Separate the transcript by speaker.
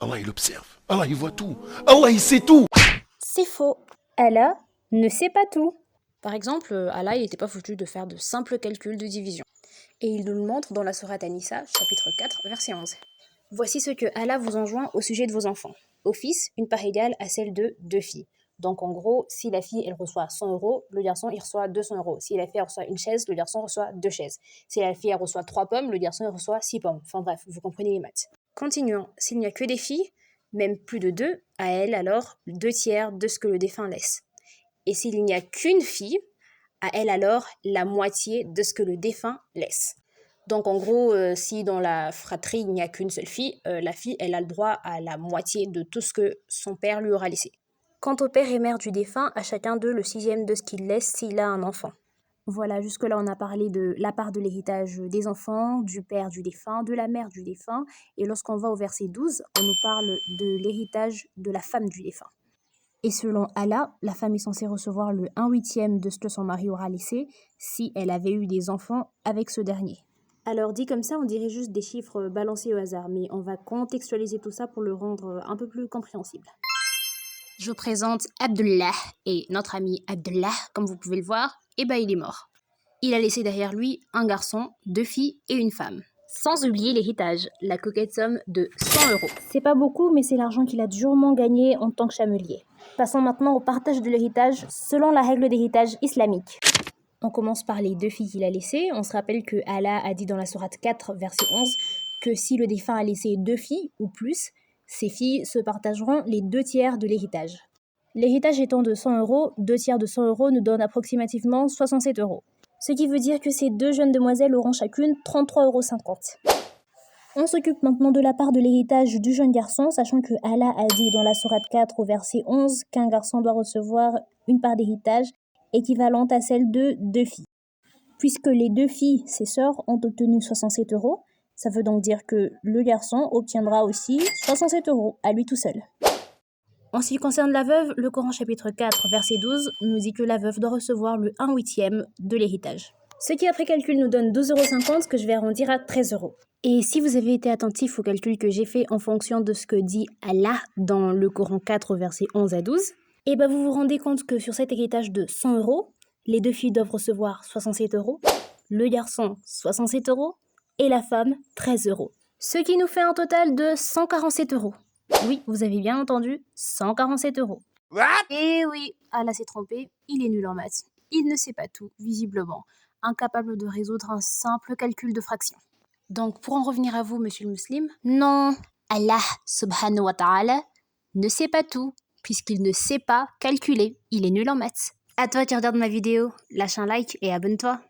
Speaker 1: Allah, il observe. Allah, il voit tout. Allah, il sait tout.
Speaker 2: C'est faux. Allah ne sait pas tout. Par exemple, Allah il n'était pas foutu de faire de simples calculs de division. Et il nous le montre dans la sourate An-Nisa, chapitre 4, verset 11. Voici ce que Allah vous enjoint au sujet de vos enfants. Au fils, une part égale à celle de 2 filles. Donc en gros, si la fille elle reçoit 100 euros, le garçon il reçoit 200 euros. Si la fille elle reçoit une chaise, le garçon reçoit 2 chaises. Si la fille elle reçoit 3 pommes, le garçon il reçoit 6 pommes. Enfin bref, vous comprenez les maths. Continuons. S'il n'y a que des filles, même plus de 2, à elle alors 2 tiers de ce que le défunt laisse. Et s'il n'y a qu'une fille, à elle alors la moitié de ce que le défunt laisse. Donc en gros, si dans la fratrie il n'y a qu'une seule fille, la fille elle a le droit à la moitié de tout ce que son père lui aura laissé. Quant au père et mère du défunt, à chacun d'eux le 6e de ce qu'il laisse s'il a un enfant. Voilà, jusque-là on a parlé de la part de l'héritage des enfants, du père du défunt, de la mère du défunt, et lorsqu'on va au verset 12, on nous parle de l'héritage de la femme du défunt. Et selon Allah, la femme est censée recevoir le 1/8 de ce que son mari aura laissé si elle avait eu des enfants avec ce dernier. Alors dit comme ça, on dirait juste des chiffres balancés au hasard, mais on va contextualiser tout ça pour le rendre un peu plus compréhensible. Je vous présente Abdullah, et notre ami Abdullah, comme vous pouvez le voir, il est mort. Il a laissé derrière lui un garçon, 2 filles et une femme. Sans oublier l'héritage, la coquette somme de 100 euros. C'est pas beaucoup, mais c'est l'argent qu'il a durement gagné en tant que chamelier. Passons maintenant au partage de l'héritage selon la règle d'héritage islamique. On commence par les 2 filles qu'il a laissées. On se rappelle que Allah a dit dans la sourate 4, verset 11, que si le défunt a laissé 2 filles ou plus, ces filles se partageront les 2 tiers de l'héritage. L'héritage étant de 100 euros, 2 tiers de 100 euros nous donnent approximativement 67 euros. Ce qui veut dire que ces 2 jeunes demoiselles auront chacune 33,50 euros. On s'occupe maintenant de la part de l'héritage du jeune garçon, sachant que Allah a dit dans la sourate 4 au verset 11 qu'un garçon doit recevoir une part d'héritage équivalente à celle de 2 filles. Puisque les 2 filles, ses sœurs, ont obtenu 67 euros, ça veut donc dire que le garçon obtiendra aussi 67 euros à lui tout seul. En ce qui concerne la veuve, le Coran chapitre 4 verset 12 nous dit que la veuve doit recevoir le 1/8 de l'héritage. Ce qui après calcul nous donne 12,50 € que je vais arrondir à 13 euros. Et si vous avez été attentif au calcul que j'ai fait en fonction de ce que dit Allah dans le Coran 4 verset 11 à 12, et vous vous rendez compte que sur cet héritage de 100 euros, les 2 filles doivent recevoir 67 euros, le garçon 67 euros et la femme 13 euros. Ce qui nous fait un total de 147 euros. Oui, vous avez bien entendu, 147 euros. Et oui, Allah s'est trompé, il est nul en maths. Il ne sait pas tout, visiblement, incapable de résoudre un simple calcul de fraction. Donc, pour en revenir à vous, monsieur le musulman, non, Allah subhanahu wa ta'ala ne sait pas tout, puisqu'il ne sait pas calculer. Il est nul en maths. À toi qui regarde ma vidéo, lâche un like et abonne-toi.